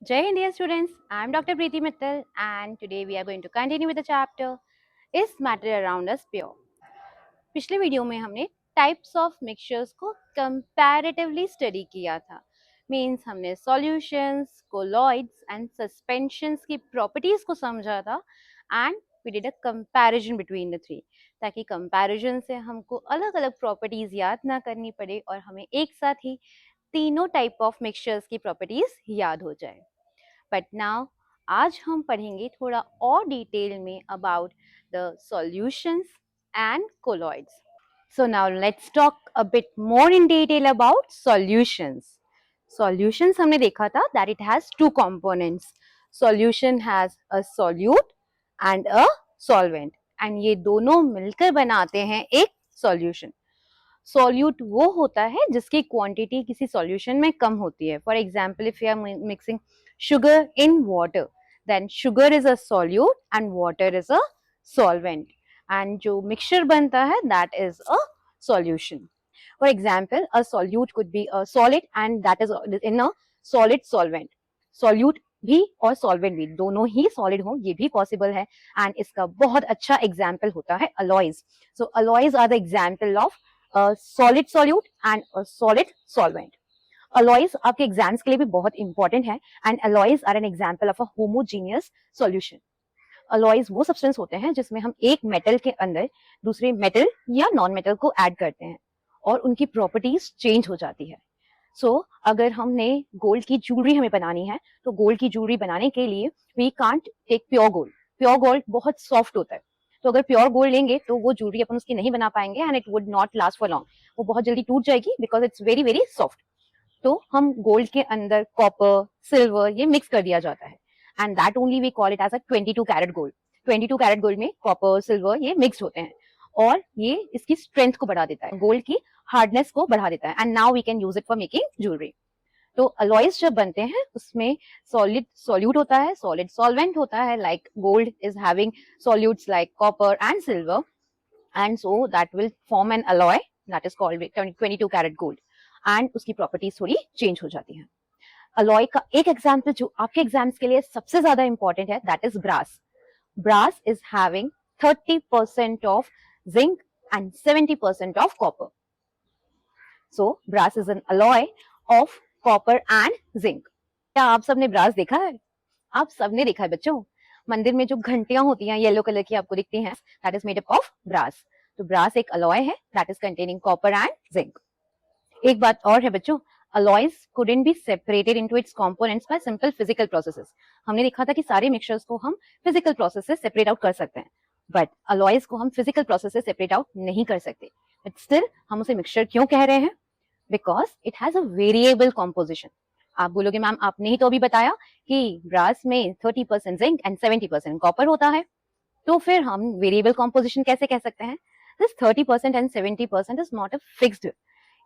Jai Hind, dear students. I am Dr. Preeti Mittal, and today we are going to continue with the chapter Is Matter Around Us Pure? पिछले video में हमने types of mixtures को comparatively study किया था. Means हमने solutions, colloids and suspensions की properties को समझा था and we did a comparison between the three, ताकि कंपैरिजन से हमको अलग अलग प्रॉपर्टीज याद ना करनी पड़े और हमें एक साथ ही तीनों टाइप ऑफ मिक्सचर्स की प्रॉपर्टीज याद हो जाए. बट नाउ आज हम पढ़ेंगे थोड़ा और डिटेल में about the solutions and colloids. So now let's talk a bit more in detail about solutions. Solutions हमने देखा था that it has two components. Solution has a solute and a solvent, and ये दोनों मिलकर बनाते हैं एक solution. सॉल्यूट वो होता है जिसकी क्वांटिटी किसी सॉल्यूशन में कम होती है. For example, if you are mixing sugar in water, then sugar is a solute and water is a solvent, and जो mixture बनता है that is a solution. For example, a solute could be a solid and that is in a solid solvent. solute भी और solvent भी दोनों ही solid हो, ये भी possible है, and इसका बहुत अच्छा example होता है alloys. So alloys are the example of a solid solute and a solid solvent. alloys आपके एग्जाम्स के लिए भी बहुत इंपॉर्टेंट है, and alloys are an example of a homogeneous solution. alloys वो सब्सटेंस होते हैं जिसमें हम एक मेटल के अंदर दूसरे मेटल या नॉन मेटल को ऐड करते हैं और उनकी प्रॉपर्टीज चेंज हो जाती है. अगर हमने गोल्ड की ज्वेलरी हमें बनानी है, तो गोल्ड की ज्वेलरी बनाने के लिए we can't take pure gold. Pure gold बहुत सॉफ्ट होता है, तो अगर प्योर गोल्ड लेंगे तो वो ज्वेलरी अपन उसकी नहीं बना पाएंगे and it would not last for long. वो बहुत जल्दी टूट जाएगी because it's very very soft. तो हम गोल्ड के अंदर कॉपर, सिल्वर ये मिक्स कर दिया जाता है, and that only we call it as a 22 carat gold. 22 carat gold में कॉपर, सिल्वर ये मिक्स होते हैं और ये इसकी स्ट्रेंथ को बढ़ा देता है, गोल्ड की हार्डनेस को बढ़ा देता है, and now we can use it for making jewellery. तो अलॉयज जब बनते हैं उसमें सॉलिड सॉल्यूट होता है, सॉलिड सॉल्वेंट होता है, like gold is having solutes like copper and silver, and so that will form an alloy that is called 22 carat gold, and उसकी प्रॉपर्टीज थोड़ी चेंज हो जाती हैं. अलॉय का एक एग्जांपल जो आपके एग्जाम्स के लिए सबसे ज्यादा इंपॉर्टेंट है that is brass. Brass is having 30% of zinc and 70% of copper. So brass is an alloy of copper and zinc. क्या आप सबने ब्रास देखा है? आप सबने देखा है बच्चों, मंदिर में जो घंटियां होती हैं येलो कलर की आपको दिखती हैं, that is made up of brass. तो ब्रास एक अलॉय है that is containing copper and zinc. एक बात और है बच्चों, alloys couldn't be separated into its components by simple physical processes. हमने देखा था कि सारे मिक्सचर्स को हम फिजिकल प्रोसेस से सेपरेट आउट कर सकते हैं, बट alloys को हम फिजिकल प्रोसेस से सेपरेट आउट नहीं कर सकते. बट स्टिल हम उसे मिक्सचर क्यों कह रहे हैं? Because it has a variable composition. आप बोलोगे मैम आपने ही तो अभी बताया कि ब्रास में 30% जिंक एंड 70% कॉपर होता है, तो फिर हम वेरिएबल कॉम्पोजिशन कैसे कह सकते हैं? This 30% and 70% is not a fixed.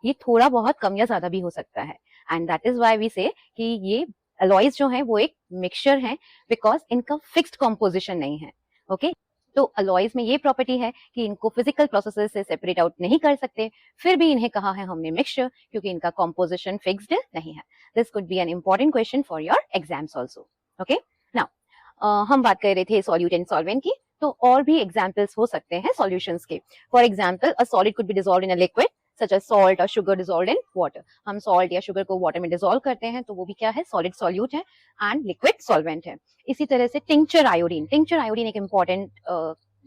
ये थोड़ा बहुत कम या ज्यादा भी हो सकता है, and that is why we say कि ये अलॉयज जो है वो एक मिक्सचर है बिकॉज इनका फिक्स्ड कॉम्पोजिशन नहीं है. ओके तो अलॉयज में ये प्रॉपर्टी है कि इनको फिजिकल प्रोसेसेस से सेपरेट आउट नहीं कर सकते, फिर भी इन्हें कहा है हमने मिक्सचर क्योंकि इनका कॉम्पोजिशन फिक्स्ड नहीं है. This could be an important question for your exams also. Okay now हम बात कर रहे थे सॉल्यूट एंड सॉल्वेंट की, तो और भी एग्जाम्पल्स हो सकते हैं सॉल्यूशंस के. For example, a solid could be dissolved in a liquid such as salt और शुगर डिसॉल्व्ड इन वाटर. हम सॉल्ट या शुगर को वाटर में डिसॉल्व करते हैं तो वो भी क्या है? सॉलिड सॉल्यूट है एंड लिक्विड सॉल्वेंट है. इसी तरह से टिंक्चर आयोडीन. टिंक्चर आयोडीन एक इंपॉर्टेंट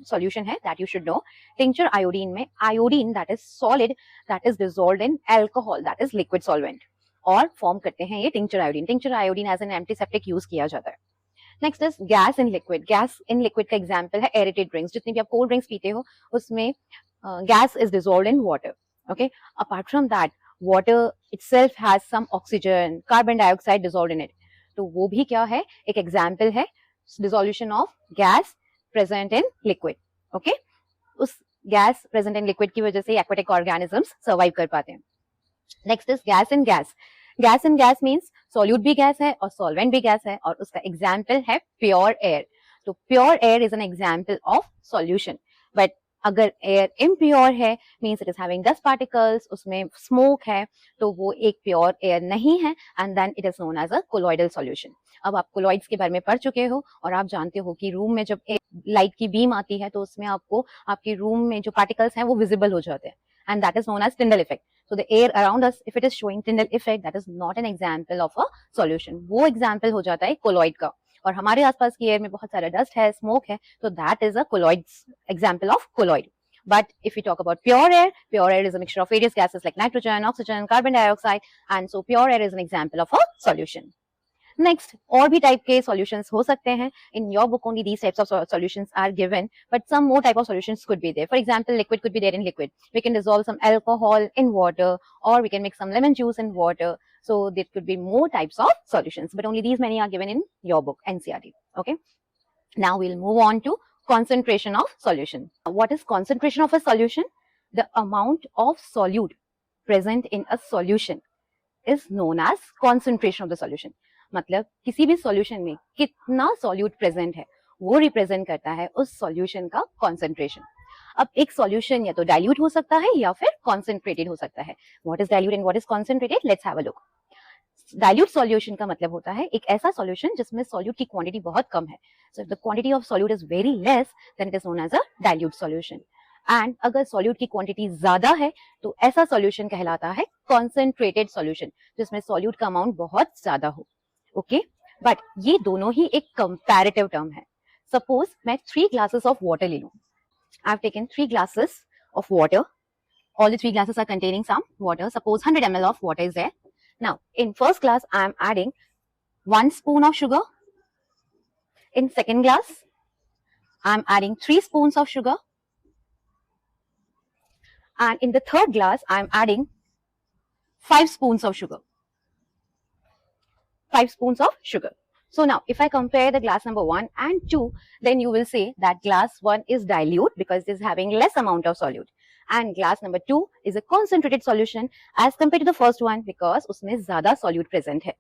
सॉल्यूशन है that you should know. Tincture iodine में iodine that is solid that is dissolved in alcohol that is liquid solvent और फॉर्म करते हैं ये tincture iodine. Tincture iodine as an antiseptic use किया जाता है. Next is gas in liquid. Gas in liquid का example है aerated drinks. जितनी भी आप कोल्ड ड्रिंक्स पीते हो उसमें gas is dissolved in water. Okay, apart from that, water itself has some oxygen, carbon dioxide dissolved in it. तो वो भी क्या है? एक example है dissolution of gas present in liquid. Okay, उस gas present in liquid की वजह से aquatic organisms survive कर पाते हैं. Next is gas in gas. Gas in gas means solute भी gas है और solvent भी gas है, और उसका example है pure air. तो pure air is an example of solution. But अगर एयर इम्प्योर है means it is having dust particles, उसमें स्मोक है, तो वो एक प्योर एयर नहीं है and then it is known as a colloidal solution. अब आप कोलॉइड्स के बारे में पढ़ चुके हो और आप जानते हो कि रूम में जब लाइट की बीम आती है तो उसमें आपको आपके रूम में जो पार्टिकल्स हैं वो विजिबल हो जाते हैं and that is known as Tyndall effect. So the air around us, if it is showing Tyndall effect, that is not an example of a solution. वो example हो जाता है colloid का। और हमारे आसपास की एयर में बहुत सारा डस्ट है, स्मोक है, तो that is a colloids example of colloid. But if we talk about pure air is a mixture of various gases like nitrogen, oxygen, carbon dioxide, and so pure air is an example of a solution. Next और भी type के solutions हो सकते हैं। In your book only these types of solutions are given, but some more type of solutions could be there. For example, liquid could be there in liquid. We can dissolve some alcohol in water, or we can mix some lemon juice in water. So there could be more types of solutions, but only these many are given in your book, NCERT. Okay. Now we'll move on to concentration of solution. What is concentration of a solution? The amount of solute present in a solution is known as concentration of the solution. मतलब किसी भी solution में कितना solute present है वो represent करता है उस सॉल्यूशन का कॉन्सेंट्रेशन। अब एक सॉल्यूशन या तो डाइल्यूट हो सकता है या फिर कॉन्सेंट्रेटेड हो सकता है। What is dilute and what is concentrated, let's have a look. Dilute solution का मतलब होता है एक ऐसा सॉल्यूशन जिसमें सॉल्यूट की क्वांटिटी बहुत कम है। So if the quantity of solute is very less then it is known as a dilute solution. And अगर सॉल्यूट की क्वांटिटी ज्यादा है तो ऐसा सॉल्यूशन कहलाता है कॉन्सेंट्रेटेड सॉल्यूशन, जिसमें सॉल्यूट का अमाउंट बहुत ज्यादा हो। ओके, बट ये दोनों ही एक कंपैरेटिव टर्म है। सपोज मैं 3 ग्लासेस ऑफ वाटर ले लूं। I have taken 3 glasses of water, all the 3 glasses are containing some water. Suppose 100 ml of water is there. Now in first glass I am adding 1 spoon of sugar. In second glass I am adding 3 spoons of sugar, and in the third glass I am adding 5 spoons of sugar. 5 spoons of sugar. So now if I compare the glass number 1 and 2, then you will say that glass 1 is dilute because it is having less amount of solute, and glass number 2 is a concentrated solution as compared to the first one because उसमें ज्यादा solute present है।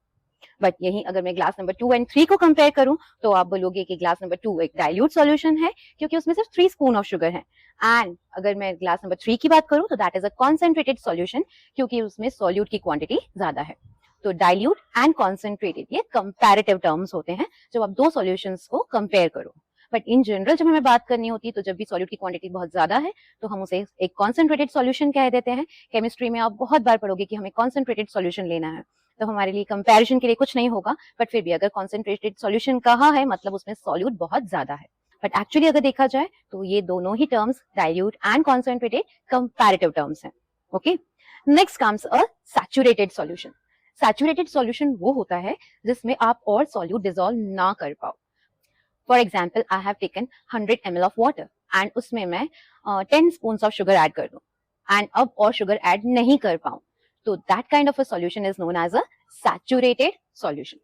But यही अगर मैं glass number 2 and 3 को compare करूं तो आप बोलोगे कि ग्लास नंबर 2 एक डाइल्यूट सॉल्यूशन है क्योंकि उसमें सिर्फ 3 स्पून ऑफ शुगर है, एंड अगर मैं ग्लास नंबर 3 की बात करूं तो that is a concentrated solution क्योंकि उसमें सॉल्यूट की क्वांटिटी ज्यादा है। तो डाइल्यूट एंड कॉन्सेंट्रेटेड ये कंपैरेटिव टर्म्स होते हैं जब आप दो सॉल्यूशंस को कंपेयर करो। बट इन जनरल जब हमें बात करनी होती है तो जब भी सॉल्यूट की क्वांटिटी बहुत ज्यादा है तो हम उसे एक कॉन्सेंट्रेटेड सॉल्यूशन कह देते हैं। केमिस्ट्री में आप बहुत बार पढ़ोगे कि हमें कॉन्सेंट्रेटेड सॉल्यूशन लेना है, तो हमारे लिए कंपैरिजन के लिए कुछ नहीं होगा, बट फिर भी अगर कॉन्सेंट्रेटेड सॉल्यूशन कहा है मतलब उसमें सॉल्यूट बहुत ज्यादा है। बट एक्चुअली अगर देखा जाए तो ये दोनों ही terms dilute and concentrated comparative terms हैं। Okay, next comes a saturated solution. Saturated solution वो होता है जिसमें आप और सॉल्यूट डिसॉल्व ना कर पाओ। For example I have taken 100 ml of water and उसमें मैं 10 स्पून ऑफ शुगर ऐड कर दूं एंड अब और शुगर ऐड नहीं कर पाऊं, तो that kind of a solution is known as a saturated solution.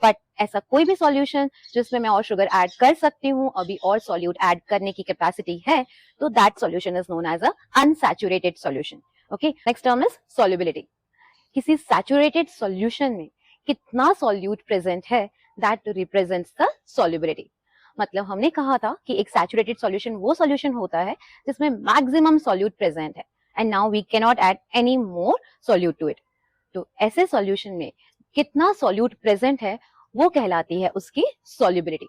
But ऐसा कोई भी सॉल्यूशन जिसमें मैं और शुगर ऐड कर सकती हूँ, अभी और सॉल्यूट ऐड करने की कैपेसिटी है, तो that solution is known as an unsaturated solution. Okay, next term is solubility. किसी सैचुरेटेड सॉल्यूशन में कितना सॉल्यूट प्रेजेंट है दैट रिप्रेजेंट्स द सॉल्युबिलिटी। मतलब हमने कहा था कि एक सैचुरेटेड सॉल्यूशन वो सॉल्यूशन होता है जिसमें मैक्सिमम सॉल्यूट प्रेजेंट है and now we can not add any more solute to it. तो ऐसे सॉल्यूशन में कितना सॉल्यूट प्रेजेंट है वो कहलाती है उसकी solubility.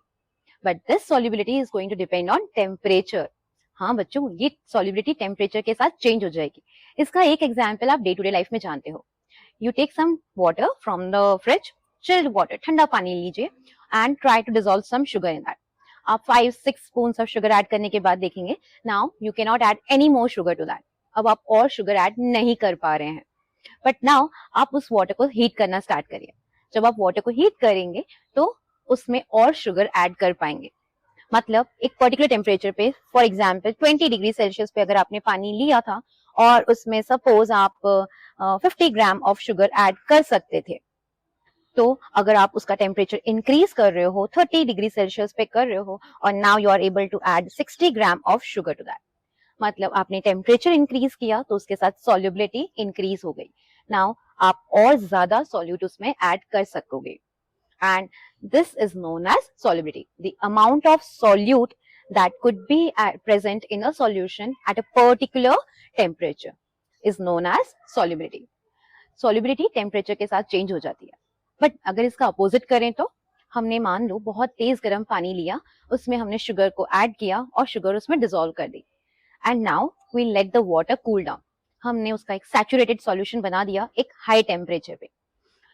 But this solubility is going to depend on temperature. हाँ बच्चों, ये सॉल्युबिलिटी टेम्परेचर के साथ चेंज हो जाएगी। इसका एक एग्जाम्पल आप डे टू डे लाइफ में जानते हो। You take some water from the fridge, chilled water, ठंडा पानी लीजिए and try to dissolve some sugar in that. आप 5-6 spoons of sugar ऐड करने के बाद देखेंगे now you cannot add any more sugar to that. अब आप और sugar ऐड नहीं कर पा रहे हैं, but now आप उस water को heat करना start करिए। जब आप water को heat करेंगे तो उसमें और sugar ऐड कर पाएंगे। मतलब एक पर्टिकुलर टेम्परेचर पे, फॉर एग्जाम्पल 20 डिग्री सेल्सियस पे अगर आपने पानी लिया था और उसमें सपोज आप 50 ग्राम ऑफ शुगर ऐड कर सकते थे, तो अगर आप उसका टेम्परेचर इंक्रीज कर रहे हो 30 डिग्री सेल्सियस पे कर रहे हो और now you are able to add 60 gram of sugar to that, मतलब आपने टेम्परेचर इंक्रीज किया तो उसके साथ सॉल्युबिलिटी इंक्रीज हो गई। नाउ आप और ज्यादा सॉल्यूट उसमें ऐड कर सकोगे and this is known as solubility, the amount of solute that could be present in a solution at a particular temperature is known as solubility. Solubility temperature के साथ चेंज हो जाती है. बट अगर इसका अपोजिट करें तो हमने मान लो बहुत तेज गर्म पानी लिया, उसमें हमने शुगर को ऐड किया और शुगर उसमें डिसॉल्व कर दी, and now we let the water cool down. हमने उसका एक सैचुरेटेड सॉल्यूशन बना दिया एक हाई टेम्परेचर पे,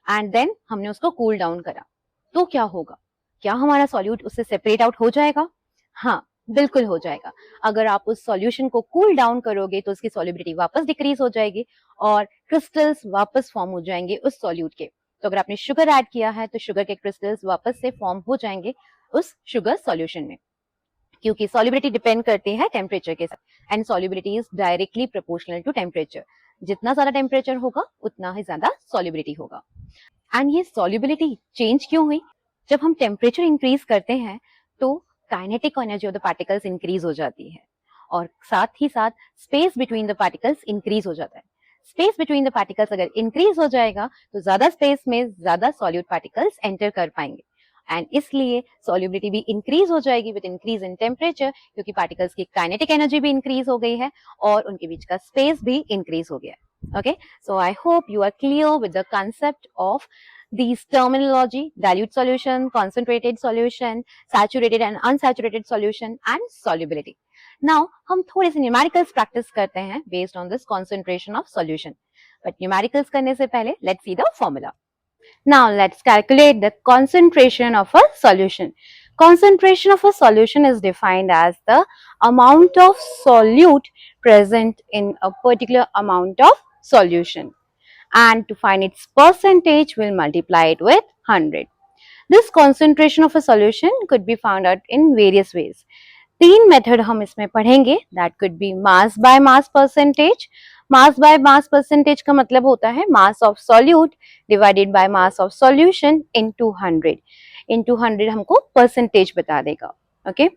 एंड देन हमने उसको कूल डाउन करा. तो क्या होगा? क्या हमारा सॉल्यूट उससे सेपरेट आउट हो जाएगा? हाँ, बिल्कुल हो जाएगा. अगर आप उस सॉल्यूशन को कूल डाउन करोगे तो उसकी सॉल्युबिलिटी वापस डिक्रीज हो जाएगी और क्रिस्टल्स वापस फॉर्म हो जाएंगे उस सॉल्यूट के. तो अगर आपने शुगर ऐड किया है तो शुगर के क्रिस्टल्स वापस से फॉर्म हो जाएंगे उस शुगर सॉल्यूशन में, क्योंकि सॉल्युबिलिटी डिपेंड करती है टेम्परेचर के साथ, and solubility is directly proportional to temperature. जितना ज्यादा टेम्परेचर होगा उतना ही ज्यादा सॉल्युबिलिटी होगा. एंड ये सॉल्युबिलिटी चेंज क्यों हुई? जब हम टेम्परेचर इंक्रीज करते हैं तो kinetic energy of the particles increase हो जाती है और साथ ही साथ space between the particles increase हो जाता है. स्पेस बिटवीन द पार्टिकल्स अगर इंक्रीज हो जाएगा तो ज्यादा स्पेस में ज्यादा सॉल्यूट पार्टिकल्स एंटर कर पाएंगे, एंड इसलिए सॉल्युबिलिटी भी इंक्रीज हो जाएगी विद इंक्रीज इन टेम्परेचर, क्योंकि पार्टिकल्स की काइनेटिक एनर्जी भी इंक्रीज हो गई है और उनके बीच का स्पेस भी इंक्रीज हो गया है. Okay, so I hope you are clear with the concept of these terminology: dilute solution, concentrated solution, saturated and unsaturated solution, and solubility. Now हम थोड़े से numericals practice करते हैं based on this concentration of solution. But numericals करने से पहले let's see the formula. Now let's calculate the concentration of a solution. Concentration of a solution is defined as the amount of solute present in a particular amount of solution, and to find its percentage we'll multiply it with 100. This concentration of a solution could be found out in various ways. तीन method हम इसमें पढ़ेंगे. That could be mass by mass percentage. Mass by mass percentage का मतलब होता है mass of solute divided by mass of solution into 100. Into 100 हमको percentage बता देगा. Okay.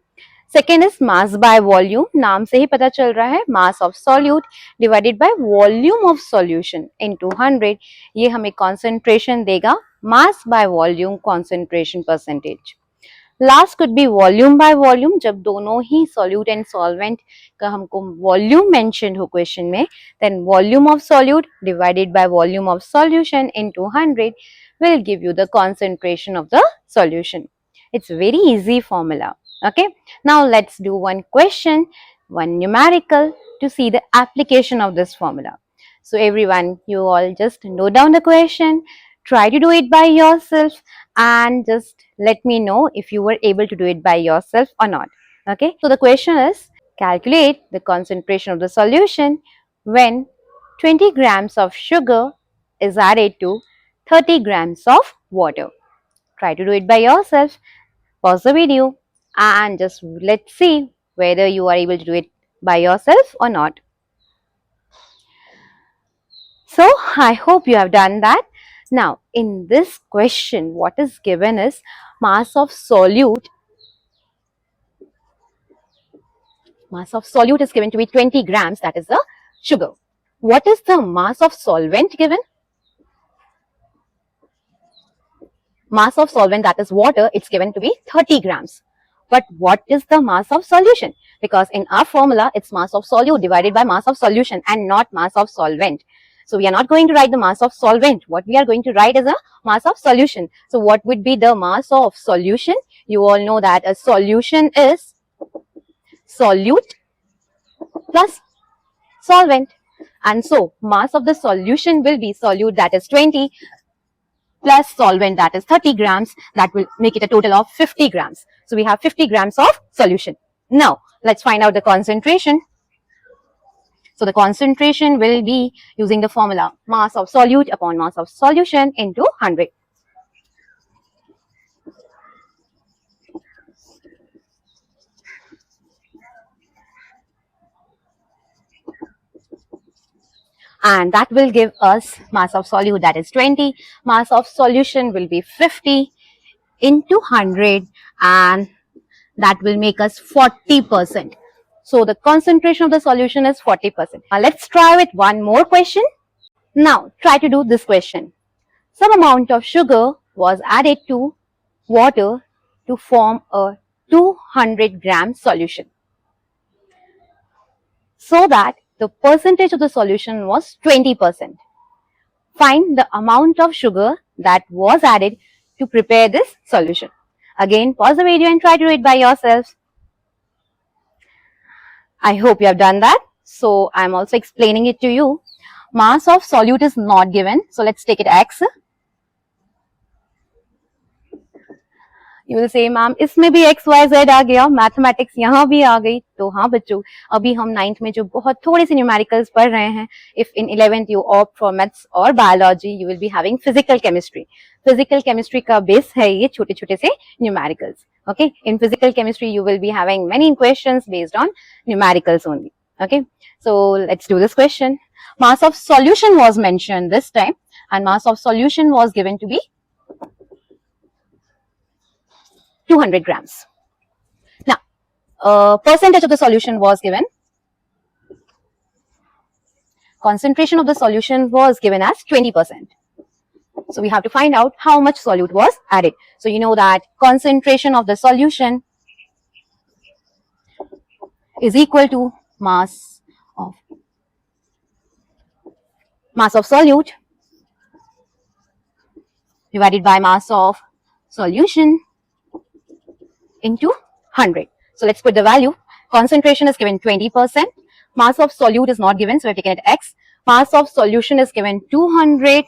Second is mass by volume. नाम से ही पता चल रहा है mass of solute divided by volume of solution into 100. ये हमें कॉन्सेंट्रेशन देगा. Mass by volume concentration percentage. Last could be volume by volume. जब दोनों ही सॉल्यूट एंड सॉल्वेंट का हमको वॉल्यूम मेंशन हो क्वेश्चन में, then volume of solute divided by volume of solution into 100 will give you the concentration of the solution. It's very easy formula. Okay, now let's do one question, one numerical to see the application of this formula. So everyone, you all just note down the question, try to do it by yourself, and just let me know if you were able to do it by yourself or not. Okay, so the question is, calculate the concentration of the solution when 20 grams of sugar is added to 30 grams of water. Try to do it by yourself. Pause the video and just let's see whether you are able to do it by yourself or not. So I hope you have done that. Now in this question what is given is mass of solute. Mass of solute is given to be 20 grams, that is the sugar. What is the mass of solvent given? Mass of solvent, that is water, it's given to be 30 grams. But what is the mass of solution? Because in our formula, it's mass of solute divided by mass of solution and not mass of solvent. So we are not going to write the mass of solvent. What we are going to write is a mass of solution. So what would be the mass of solution? You all know that a solution is solute plus solvent. And so mass of the solution will be solute, that is 20, plus solvent, that is 30 grams. That will make it a total of 50 grams. So we have 50 grams of solution. Now let's find out the concentration. So the concentration will be using the formula mass of solute upon mass of solution into 100. And that will give us mass of solute, that is 20. Mass of solution will be 50 into 100, and that will make us 40%. So the concentration of the solution is 40%. Now let's try with one more question. Now try to do this question. Some amount of sugar was added to water to form a 200 gram solution, so that the percentage of the solution was 20%. Find the amount of sugar that was added to prepare this solution. Again, pause the video and try to do it by yourself. I hope you have done that. So I'm also explaining it to you. Mass of solute is not given. So let's take it x. You will say, ma'am इसमें भी x Y Z आ गया, mathematics यहाँ भी आ गई. तो हाँ बच्चों, अभी हम 9th में जो बहुत थोड़े से न्यूमेरिकल्स पढ़ रहे हैं. If in 11th you opt for maths और biology, you will be having physical chemistry. Physical chemistry का बेस है ये छोटे छोटे से numericals. Okay, in physical chemistry you will be having many questions based on numericals only. Okay, so let's do this question. Mass of solution was mentioned this time, and mass of solution was given to be 200 grams. Now, percentage of the solution was given. Concentration of the solution was given as 20%. So we have to find out how much solute was added. So you know that concentration of the solution is equal to mass of solute divided by mass of solution into 100. So let's put the value. Concentration is given 20%. Mass of solute is not given, so we're taking it x. Mass of solution is given 200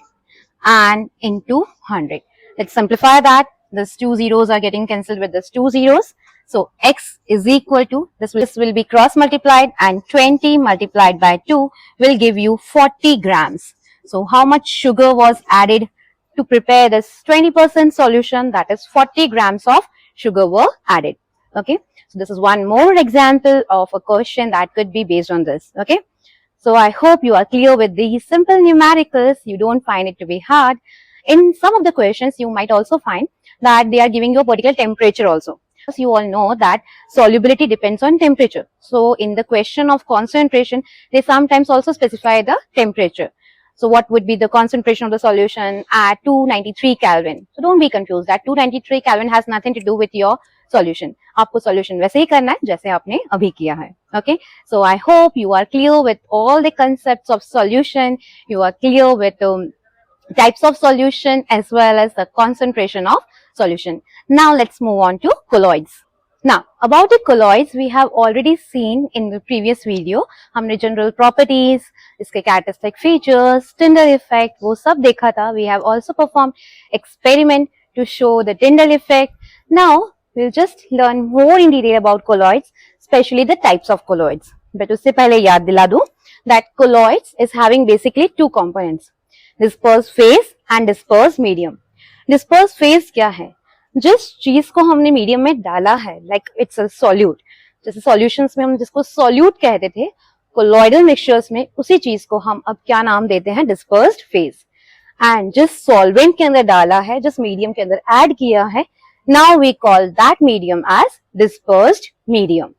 and into 100. Let's simplify that. These two zeros are getting cancelled with these two zeros. So x is equal to, this will be cross multiplied, and 20 multiplied by 2 will give you 40 grams. So how much sugar was added to prepare this 20% solution? That is 40 grams of sugar were added. Okay, so this is one more example of a question that could be based on this. Okay, so I hope you are clear with these simple numericals. You don't find it to be hard. In some of the questions, you might also find that they are giving you a particular temperature also. As you all know that solubility depends on temperature. So in the question of concentration, they sometimes also specify the temperature. So what would be the concentration of the solution at 293 Kelvin? So don't be confused that 293 Kelvin has nothing to do with your solution. आपको solution वैसे ही करना है जैसे आपने अभी किया है. Okay, so I hope you are clear with all the concepts of solution. You are clear with types of solution as well as the concentration of solution. Now let's move on to colloids. Now about the colloids we have already seen in the previous video. हमने general properties, इसके characteristic features, Tyndall effect वो सब देखा था. We have also performed experiment to show the Tyndall effect. Now we'll just learn more in detail about colloids, especially the types of colloids. But उससे पहले याद दिला दूं that colloids is having basically two components, dispersed phase and dispersed medium. Dispersed phase क्या है? जिस चीज को हमने मीडियम में डाला है, like it's a solute, जैसे solutions में हम जिसको solute कहते थे, colloidal mixtures में उसी चीज को हम अब क्या नाम देते हैं? dispersed phase. And जिस solvent के अंदर डाला है, जिस medium के अंदर add किया है, now we call that medium as dispersed medium.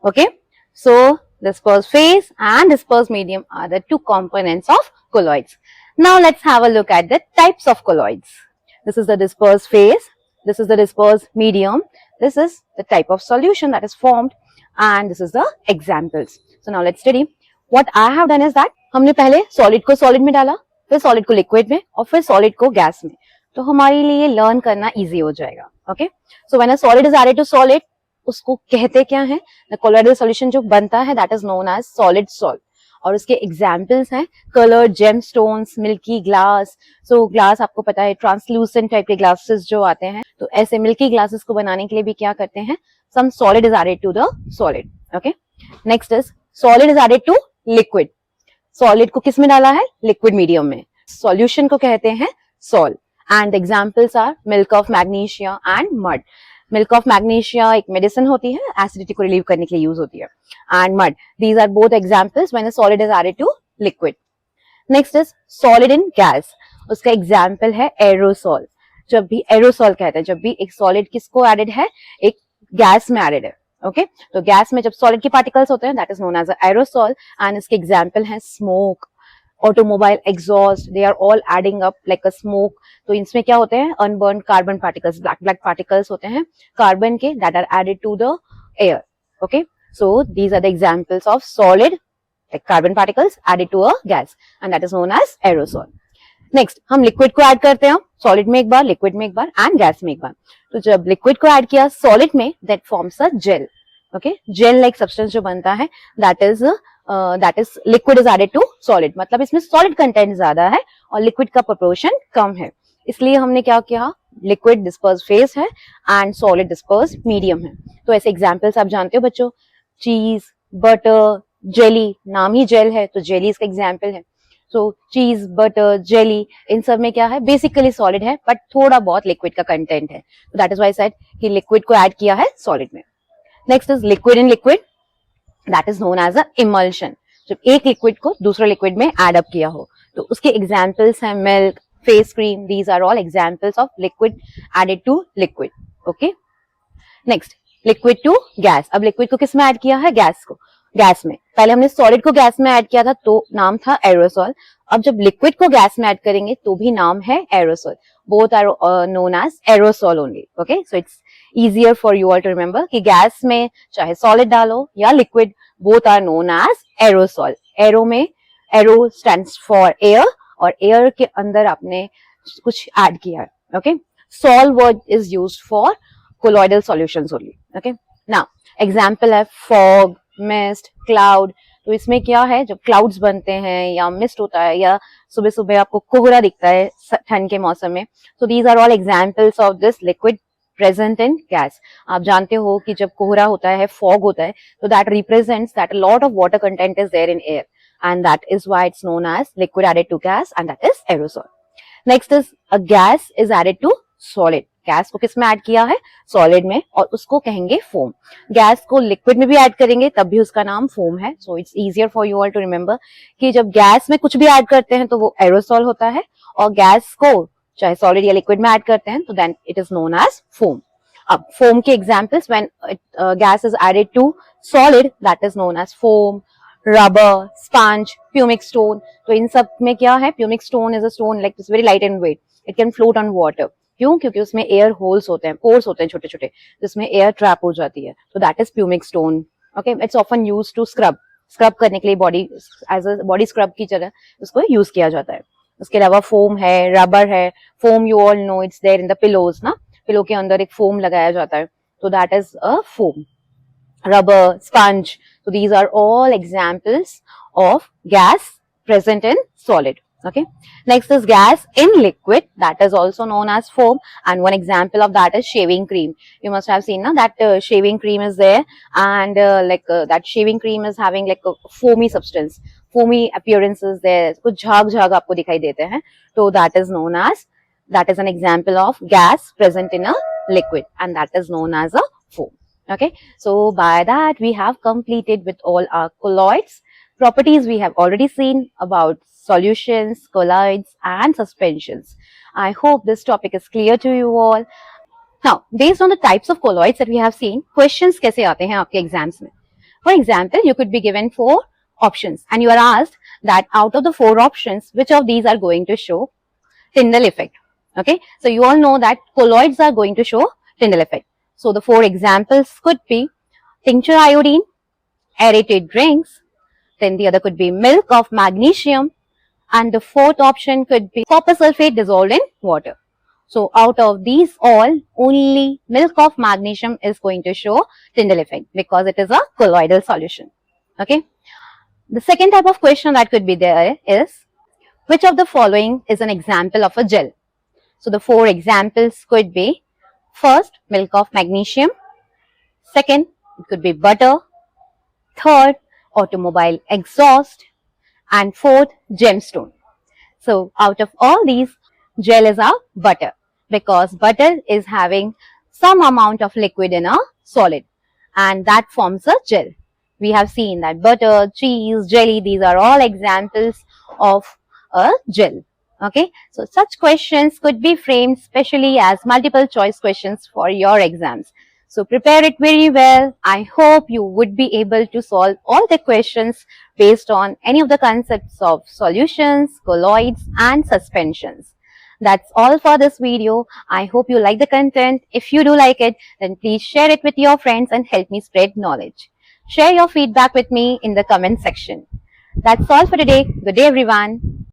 Okay, so dispersed phase and dispersed medium are the two components of colloids. Now let's have a look at the types of colloids. This is the dispersed phase, this is the dispersed medium, this is the type of solution that is formed, and this is the examples. So now let's study. What I have done is that हमने पहले solid को solid में डाला, फिर solid को liquid में, और फिर solid को gas में. तो हमारे लिए learn करना easy हो जाएगा. Okay, so when a solid is added to solid, उसको कहते क्या है? The colloidal solution जो बनता है that is known as solid salt. और उसके एग्जाम्पल्स हैं कलर्ड जेमस्टोन्स, मिल्की ग्लास. सो ग्लास आपको पता है ट्रांसलूसेंट टाइप के ग्लासेस जो आते हैं, तो ऐसे मिल्की ग्लासेस को बनाने के लिए भी क्या करते हैं? Some solid is added to the solid. Okay, next is solid is added to liquid. Solid को किस में डाला है? लिक्विड मीडियम में. सॉल्यूशन को कहते हैं sol. And examples are milk of magnesia and mud. Milk of magnesia एक मेडिसिन होती है, एसिडिटी को रिलीव करने के लिए यूज होती है. And mud, these are both examples when a solid is added to liquid. Next is solid in gas. उसका एग्जाम्पल है एरोसॉल. जब भी एरोसॉल कहते हैं, जब भी एक सॉलिड किसको एडेड है? एक गैस में एडेड है. ओके, तो गैस में जब सॉलिड के पार्टिकल्स होते हैं that is known as aerosol. And इसके एग्जाम्पल है smoke, automobile exhaust, they are all adding up like a smoke. तो इसमें क्या होते हैं, unburnt carbon particles, black black particles होते हैं कार्बन के, that are added to the air. Okay, so these are the examples of solid like carbon particles added to a gas, and that is known as aerosol. Next हम liquid को add करते हैं, solid में एक बार, liquid में एक बार and gas में एक बार. तो जब लिक्विड को ऐड किया सॉलिड में, that forms a gel. Okay, gel like substance जो बनता है, that is liquid is added to solid. मतलब इसमें सॉलिड कंटेंट ज्यादा है और लिक्विड का प्रोपोर्शन कम है, इसलिए हमने क्या किया, लिक्विड डिस्पर्स फेस है एंड सॉलिड डिस्पर्स मीडियम है. तो ऐसे एग्जाम्पल्स आप जानते हो बच्चों, चीज, बटर, जेली, नाम ही जेल है तो जेली इसका एग्जाम्पल है. सो चीज, बटर, जेली, इन सब में क्या है, बेसिकली सॉलिड है बट थोड़ा बहुत लिक्विड का कंटेंट है. That is why I said कि लिक्विड को ऐड किया है सॉलिड में. Next is liquid in liquid, that is known as a emulsion. जब एक लिक्विड को दूसरे लिक्विड में एड अप किया हो, तो उसके एग्जाम्पल्स हैं milk, face cream, these are all examples of liquid added to liquid. Okay, next liquid to gas. अब लिक्विड को किस में ऐड किया है, गैस को, गैस में. पहले हमने सॉलिड को गैस में ऐड किया था तो नाम था एरोसोल. अब जब लिक्विड को गैस में ऐड करेंगे तो भी नाम है aerosol. Both are known as aerosol only. Okay, so it's easier for you all to remember कि गैस में चाहे सॉलिड डालो या liquid, both are known as aerosol. Aero में, एरो स्टैंड्स फॉर एयर और एयर के अंदर आपने कुछ ऐड किया है. Okay, sol word is used for colloidal solutions only. Okay, now example है fog, mist, cloud. तो इसमें क्या है, जब क्लाउड्स बनते हैं या मिस्ट होता है या सुबह सुबह आपको कोहरा दिखता है ठंड के मौसम में, तो these are all examples of this liquid present in gas. आप जानते हो कि जब कोहरा होता है, फॉग होता है, तो that represents that lot of water content is there in air and that is why it's known as liquid added to gas and that is aerosol. Next is a gas is added to solid. Gas को किस में add किया है, solid में, और उसको कहेंगे foam. Gas को लिक्विड में भी ऐड करेंगे तब भी उसका नाम फोम है. So it's easier for you all to remember कि जब गैस में कुछ भी ऐड करते हैं तो वो एरोसोल होता है, और गैस को चाहे सॉलिड या लिक्विड में ऐड करते हैं तो then it is known as foam. अब फोम के examples, when gas is added to solid, that is known as foam, rubber, sponge, pumic stone. तो इन सब में क्या है, pumic stone is a stone like it's very light and weight. It can float on water. क्यों, क्योंकि उसमें air holes होते हैं, पोर्स होते हैं छोटे छोटे, जिसमें एयर ट्रैप हो जाती है. तो that is pumic stone. Okay, it's often used to scrub करने के लिए, body as a body scrub की तरह उसको यूज किया जाता है. उसके अलावा फोम है, रबर है. Foam you all know it's there in the pillows ना, पिलो के अंदर एक फोम लगाया जाता है, तो that is a foam. Rubber, sponge. So these are all examples of gas present in solid. Okay. Next is gas in liquid, that is also known as foam, and one example of that is shaving cream. You must have seen na, that shaving cream is there, and that shaving cream is having like a foamy substance, foamy appearances there. कुछ झाग झाग आपको दिखाई देते हैं, तो that is an example of gas present in a liquid, and that is known as a foam. Okay, so by that we have completed with all our colloids. Properties we have already seen about solutions, colloids and suspensions. I hope this topic is clear to you all. Now, based on the types of colloids that we have seen, questions कैसे आते हैं आपके exams में? For example, you could be given 4 options and you are asked that out of the 4 options, which of these are going to show Tyndall effect? Okay, so you all know that colloids are going to show Tyndall effect. So the 4 examples could be tincture iodine, aerated drinks, then the other could be milk of magnesium, and the 4th option could be copper sulfate dissolved in water. So out of these all, only milk of magnesium is going to show Tyndall effect because it is a colloidal solution. Okay. The second type of question that could be there is, which of the following is an example of a gel? So the 4 examples could be, first, milk of magnesium. Second, it could be butter. Third, automobile exhaust. And fourth, gemstone. So out of all these, gel is our butter, because butter is having some amount of liquid in a solid, and that forms a gel. We have seen that butter, cheese, jelly, these are all examples of a gel. Okay, so such questions could be framed specially as multiple choice questions for your exams. So prepare it very well. I hope you would be able to solve all the questions based on any of the concepts of solutions, colloids, and suspensions. That's all for this video. I hope you like the content. If you do like it, then please share it with your friends and help me spread knowledge. Share your feedback with me in the comment section. That's all for today. Good day, everyone.